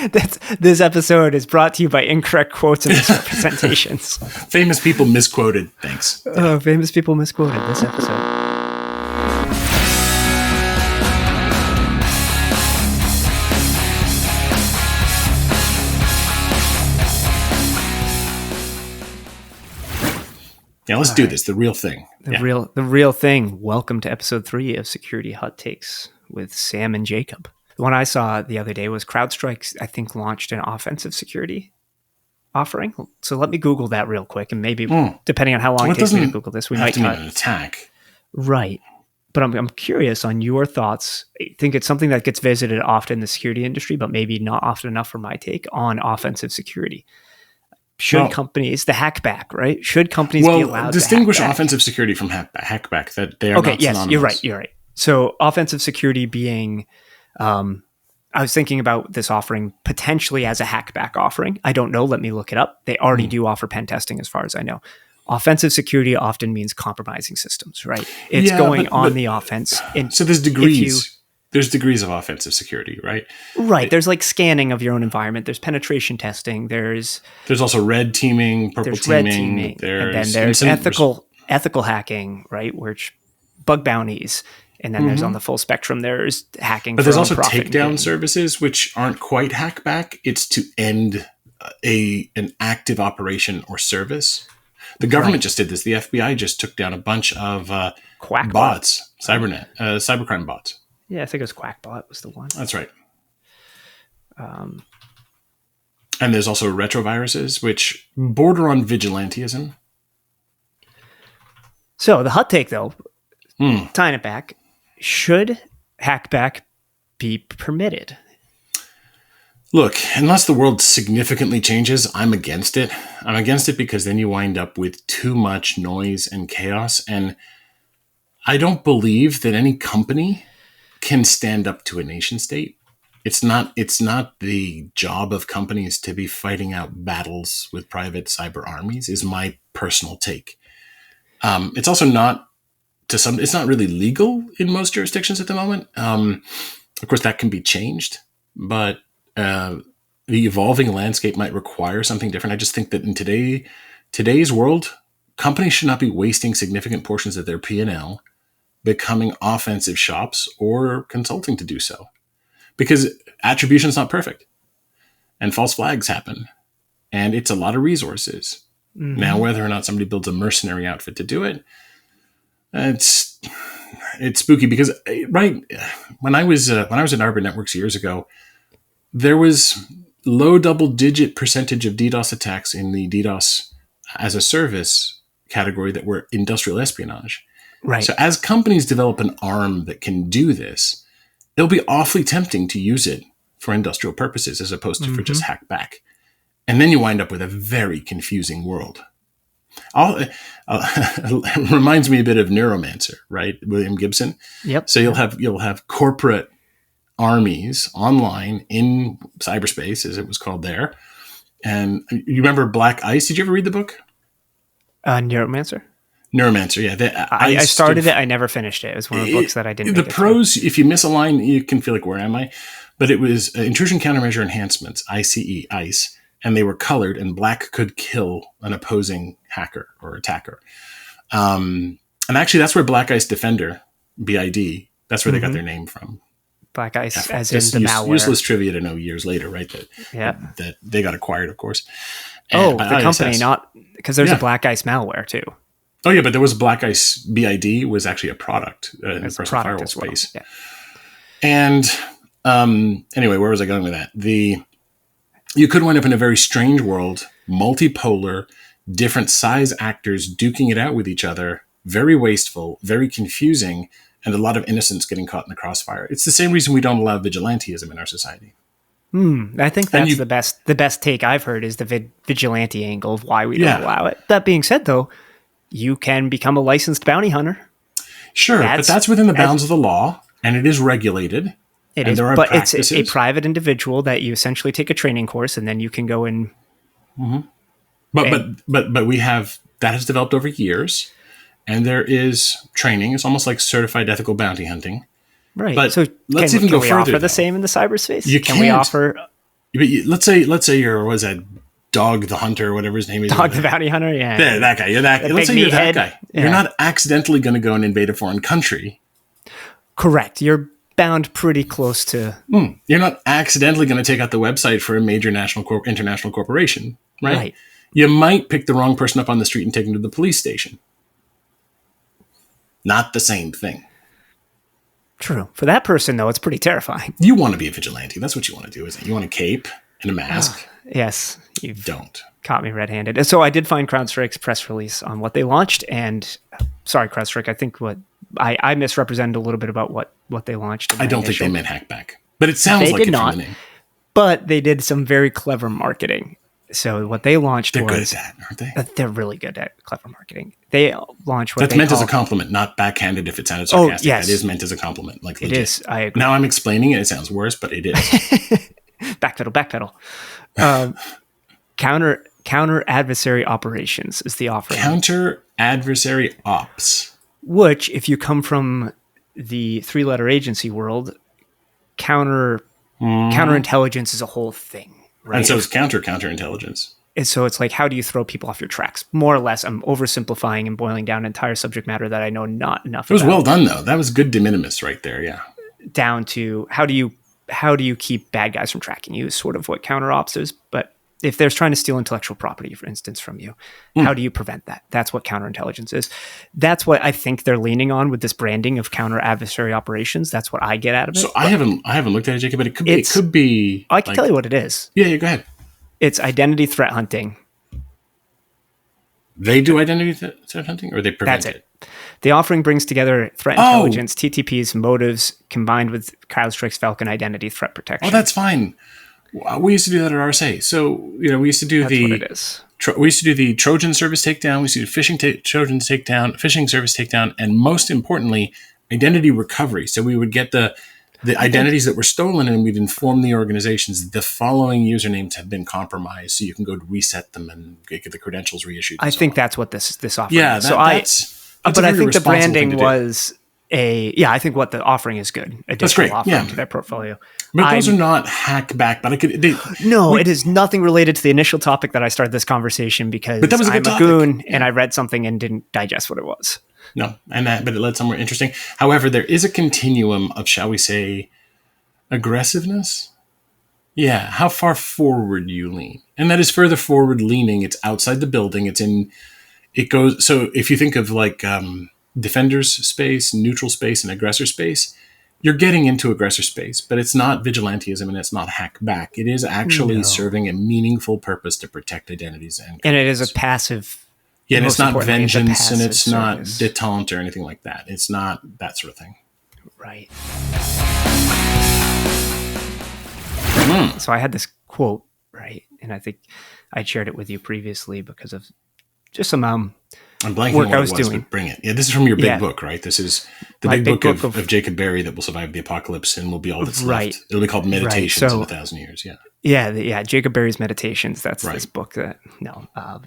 This episode is brought to you by incorrect quotes and misrepresentations. Famous people misquoted. Thanks. Famous people misquoted this episode. Yeah, let's do this. The real thing. The real thing. Welcome to episode 3 of Security Hot Takes with Sam and Jacob. The one I saw the other day was CrowdStrike, I think, launched an offensive security offering. So let me Google that real quick, and maybe depending on how long it takes me to Google this, we might have an attack. Right. But I'm curious on your thoughts. I think it's something that gets visited often in the security industry, but maybe not often enough for my take on offensive security. Should companies, the hackback, right? Should companies be allowed distinguish to offensive security from hackback, that they are not synonymous. You're right. So offensive security being, I was thinking about this offering potentially as a hackback offering. I don't know. Let me look it up. They already do offer pen testing as far as I know. Offensive security often means compromising systems, right? It's going on the offense. So there's degrees. There's degrees of offensive security, right? Right. There's like scanning of your own environment. There's penetration testing. There's also red teaming, purple teaming. And then there's ethical hacking, right? Which bug bounties. And then there's on the full spectrum, there's hacking. But there's also takedown services, which aren't quite hackback. It's to end an active operation or service. The government just did this. The FBI just took down a bunch of bots, cybercrime bots. Yeah, I think it was Quackbot was the one. That's right. And there's also retroviruses, which border on vigilantism. So the hot take, though, tying it back, should hackback be permitted? Look, unless the world significantly changes, I'm against it. I'm against it because then you wind up with too much noise and chaos. And I don't believe that any company can stand up to a nation state. It's not the job of companies to be fighting out battles with private cyber armies, is my personal take. It's also not it's not really legal in most jurisdictions at the moment. Of course, that can be changed, but the evolving landscape might require something different. I just think that in today's world, companies should not be wasting significant portions of their P&L becoming offensive shops or consulting to do so, because attribution is not perfect and false flags happen, and it's a lot of resources. Now, whether or not somebody builds a mercenary outfit to do it, it's spooky, because when I was at Arbor Networks years ago, there was low double-digit percentage of DDoS attacks in the DDoS as a service category that were industrial espionage. Right. So as companies develop an arm that can do this, it'll be awfully tempting to use it for industrial purposes as opposed to for just hack back. And then you wind up with a very confusing world. It reminds me a bit of Neuromancer, right? William Gibson. Yep. So you'll have corporate armies online in cyberspace, as it was called there. And you remember Black Ice? Did you ever read the book? Neuromancer? Neuromancer, yeah. I started it. I never finished it. It was one of the books that I didn't. The prose, if you miss a line, you can feel like, where am I? But it was intrusion countermeasure enhancements, ICE, and they were colored, and black could kill an opposing hacker or attacker. And actually, that's where Black Ice Defender, BID, that's where they got their name from. Black Ice, as in the malware. Useless trivia to know years later, right? That they got acquired, of course. The company, not because there's a Black Ice malware too. Oh yeah, but there was Black Ice BID was actually a product in the personal firewall space. Yeah. And anyway, where was I going with that? You could wind up in a very strange world, multipolar, different size actors duking it out with each other, very wasteful, very confusing, and a lot of innocents getting caught in the crossfire. It's the same reason we don't allow vigilantism in our society. I think that's the best take I've heard is the vigilante angle of why we don't allow it. That being said, though, you can become a licensed bounty hunter. Sure, but that's within the bounds of the law, and it is regulated. It is, but it's a private individual that you essentially take a training course, and then you can go in. But we have that has developed over years, and there is training. It's almost like certified ethical bounty hunting. Right. But so let's even go further. Can we offer the same in the cyberspace? You can we offer let's say you're, was that Dog the Hunter, whatever his name is. Dog the Bounty Hunter, yeah. There, that guy. You're that. Let's say you're that guy. Yeah. You're not accidentally going to go and invade a foreign country. Correct. You're bound pretty close to. You're not accidentally going to take out the website for a major international corporation, right? You might pick the wrong person up on the street and take him to the police station. Not the same thing. True. For that person, though, it's pretty terrifying. You want to be a vigilante. That's what you want to do, isn't it? You want a cape and a mask. Yes. You don't. Caught me red-handed. And so I did find CrowdStrike's press release on what they launched. And sorry, CrowdStrike, I think I misrepresented a little bit about what they launched. I don't think they meant hackback. But it sounds like it from the name. But they did some very clever marketing. So what they launched They're good at that, aren't they? They're really good at clever marketing. They launched what That's meant as a compliment, not backhanded if it sounded sarcastic. Yes. That is meant as a compliment. Like legit. It is. I agree. Now I'm explaining it. It sounds worse, but it is. Backpedal. Counter adversary operations is the offering. Counter adversary ops. Which, if you come from the 3-letter agency world, counterintelligence is a whole thing. Right? And so it's counterintelligence. And so it's like, how do you throw people off your tracks? More or less, I'm oversimplifying and boiling down entire subject matter that I know not enough about. It was well done, though. That was good de minimis right there, yeah. Down to how do you keep bad guys from tracking you is sort of what counter ops is. But if they're trying to steal intellectual property, for instance, from you, how do you prevent that? That's what counterintelligence is. That's what I think they're leaning on with this branding of counter adversary operations. That's what I get out of it. So I haven't looked at it, Jacob, but it could be. I can tell you what it is. Yeah, go ahead. It's identity threat hunting. They do identity threat hunting, or they prevent it? The offering brings together threat intelligence, TTP's motives, combined with CrowdStrike's Falcon identity threat protection. Oh, that's fine. We used to do that at RSA. So, we used to do what it is. We used to do the Trojan service takedown. We used to do Trojan takedown, phishing service takedown, and most importantly, identity recovery. So we would get the identities that were stolen, and we'd inform the organizations the following usernames have been compromised, so you can go to reset them and get the credentials reissued. I think that's what this offering is. But I think the branding was I think what the offering is good. Additional offering to their portfolio. But those are not hackback. But it is nothing related to the initial topic that I started this conversation because I'm a goon and I read something and didn't digest what it was. No, but it led somewhere interesting. However, there is a continuum of, shall we say, aggressiveness. Yeah, how far forward you lean, and that is further forward leaning. It's outside the building. It goes. So if you think of like defender's space, neutral space, and aggressor space, you're getting into aggressor space, but it's not vigilantism and it's not hack back. It is actually serving a meaningful purpose to protect identities and it is a passive. Yeah, and it's not vengeance and it's not détente or anything like that. It's not that sort of thing. Right. So I had this quote, right? And I think I'd shared it with you previously because of just some I'm blanking work on what I was doing. Bring it. Yeah, this is from your big book, right? This is the big book of Jacob Berry that will survive the apocalypse and will be all that's left. It'll be called Meditations in 1,000 Years. Yeah. Yeah, Jacob Berry's Meditations. That's this book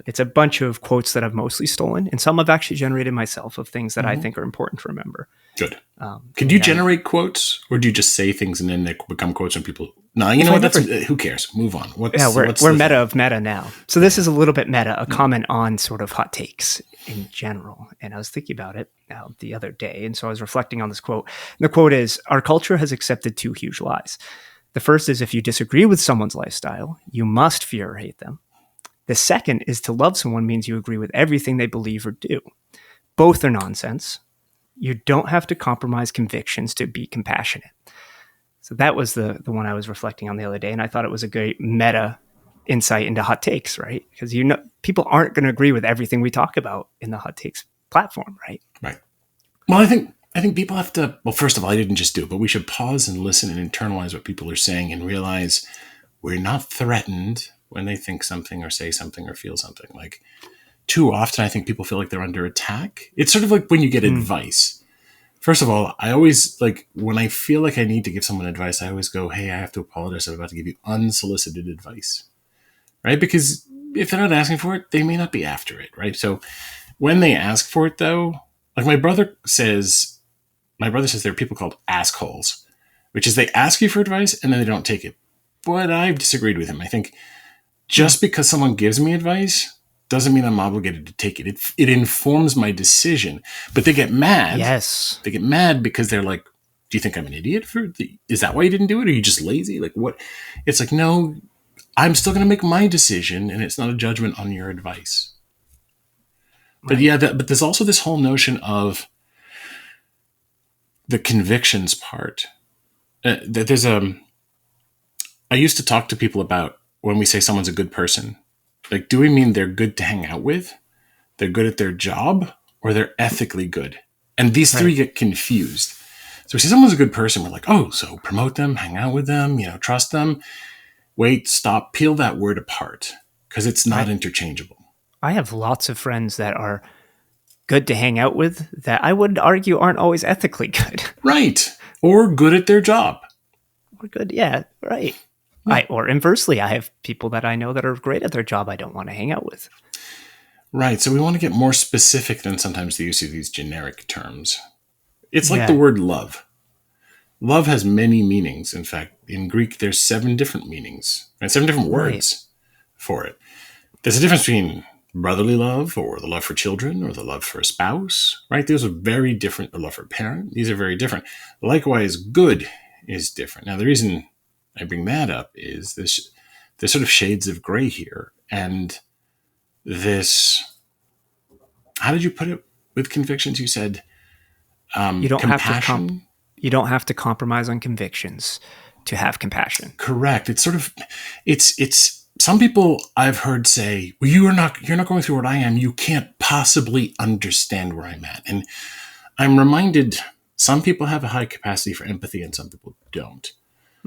it's a bunch of quotes that I've mostly stolen, and some I've actually generated myself of things that I think are important to remember. Good. Can you generate quotes, or do you just say things and then they become quotes when people? No, you know what? Who cares? Move on. We're meta of meta now. So this is a little bit meta, a comment on sort of hot takes in general. And I was thinking about it the other day, and so I was reflecting on this quote. And the quote is, "Our culture has accepted 2 huge lies. The first is if you disagree with someone's lifestyle, you must fear or hate them. The second is to love someone means you agree with everything they believe or do. Both are nonsense. You don't have to compromise convictions to be compassionate." So that was the one I was reflecting on the other day, and I thought it was a great meta insight into hot takes, right? Because people aren't going to agree with everything we talk about in the hot takes platform, right? Right. Well, I think people have to, well, first of all, I didn't just do it, but we should pause and listen and internalize what people are saying and realize we're not threatened when they think something or say something or feel something. Like, too often, I think people feel like they're under attack. It's sort of like when you get advice. First of all, I always, when I feel like I need to give someone advice, I always go, hey, I have to apologize. I'm about to give you unsolicited advice, right? Because if they're not asking for it, they may not be after it, right? So when they ask for it, though, like my brother says there are people called assholes, which is they ask you for advice and then they don't take it. but I've disagreed with him. I think just because someone gives me advice doesn't mean I'm obligated to take it. It informs my decision. But they get mad. Yes. They get mad because they're like, do you think I'm an idiot? Is that why you didn't do it? Are you just lazy? Like, what? It's like, no, I'm still going to make my decision, and it's not a judgment on your advice. But yeah, but there's also this whole notion of the convictions part. I used to talk to people about when we say someone's a good person. Like, do we mean they're good to hang out with? They're good at their job? Or they're ethically good? And these three get confused. So we say someone's a good person. We're like, oh, so promote them, hang out with them, trust them. Wait, stop, peel that word apart. Because it's not interchangeable. I have lots of friends that are good to hang out with that I would argue aren't always ethically good. Right. Or good at their job. Or good, yeah, right. Yeah. Or inversely, I have people that I know that are great at their job I don't want to hang out with. Right. So we want to get more specific than sometimes the use of these generic terms. It's like the word love. Love has many meanings. In fact, in Greek, there's 7 different meanings, and 7 different words for it. There's a difference between brotherly love or the love for children or the love for a spouse, right? Those are very different. The love for a parent, these are very different. Likewise, good is different. Now, the reason I bring that up is there's sort of shades of gray here. And this, how did you put it with convictions? You said you don't compassion. You don't have to compromise on convictions to have compassion. Correct. It's sort of, it's some people I've heard say, well, you're not going through what I am. You can't possibly understand where I'm at. And I'm reminded some people have a high capacity for empathy and some people don't.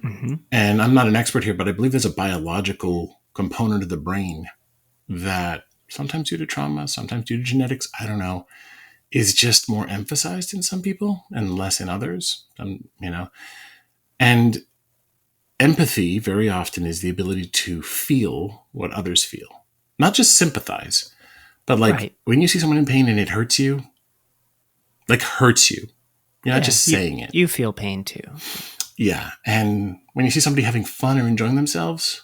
Mm-hmm. And I'm not an expert here, but I believe there's a biological component of the brain that sometimes due to trauma, sometimes due to genetics, I don't know, is just more emphasized in some people and less in others. And empathy very often is the ability to feel what others feel, not just sympathize, but when you see someone in pain and it hurts you, like hurts you, you're not just saying it. You feel pain too. Yeah. And when you see somebody having fun or enjoying themselves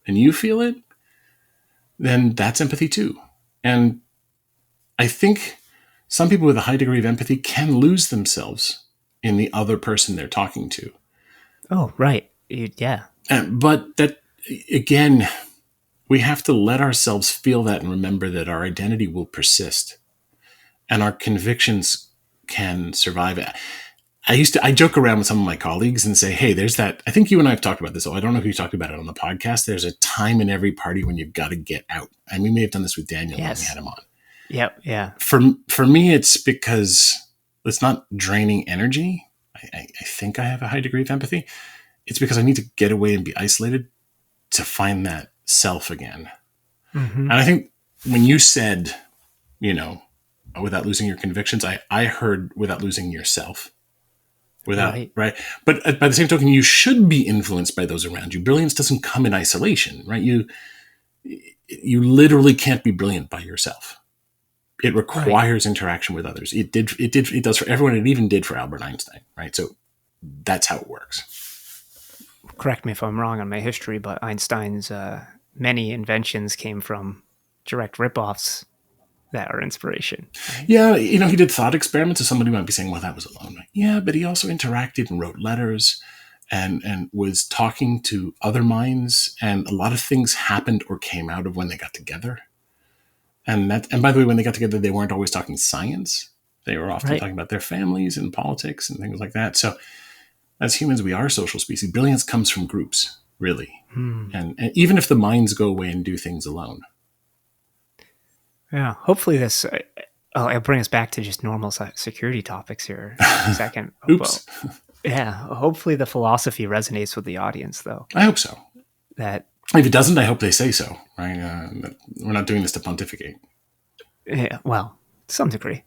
and you feel it, then that's empathy too. And I think some people with a high degree of empathy can lose themselves in the other person they're talking to. Oh, right. Yeah. But that, again, we have to let ourselves feel that and remember that our identity will persist and our convictions can survive it. I joke around with some of my colleagues and say, hey, there's that. I think you and I have talked about this. I don't know if you talked about it on the podcast. There's a time in every party when you've got to get out. And we may have done this with Daniel when we had him on. Yep. Yeah. For me, it's because it's not draining energy. I think I have a high degree of empathy. It's because I need to get away and be isolated to find that self again. Mm-hmm. And I think when you said, without losing your convictions, I heard without losing yourself. Right. But by the same token, you should be influenced by those around you. Brilliance doesn't come in isolation, right? You literally can't be brilliant by yourself. It requires interaction with others. It does for everyone. It even did for Albert Einstein, right? So that's how it works. Correct me if I'm wrong on my history, but Einstein's many inventions came from direct ripoffs that are inspiration. Right? Yeah, he did thought experiments. So somebody might be saying, well, that was alone. Right? Yeah, but he also interacted and wrote letters and was talking to other minds. And a lot of things happened or came out of when they got together. And by the way, when they got together, they weren't always talking science. They were often talking about their families and politics and things like that. So as humans, we are a social species. Brilliance comes from groups, really. And even if the minds go away and do things alone. Yeah, hopefully this, I'll bring us back to just normal security topics here in a second. Oops. Yeah, hopefully the philosophy resonates with the audience, though. I hope so. That if it doesn't, I hope they say so, right? We're not doing this to pontificate. Yeah, well, to some degree.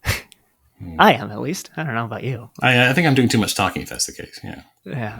I am, at least. I don't know about you. I think I'm doing too much talking if that's the case, yeah. Yeah.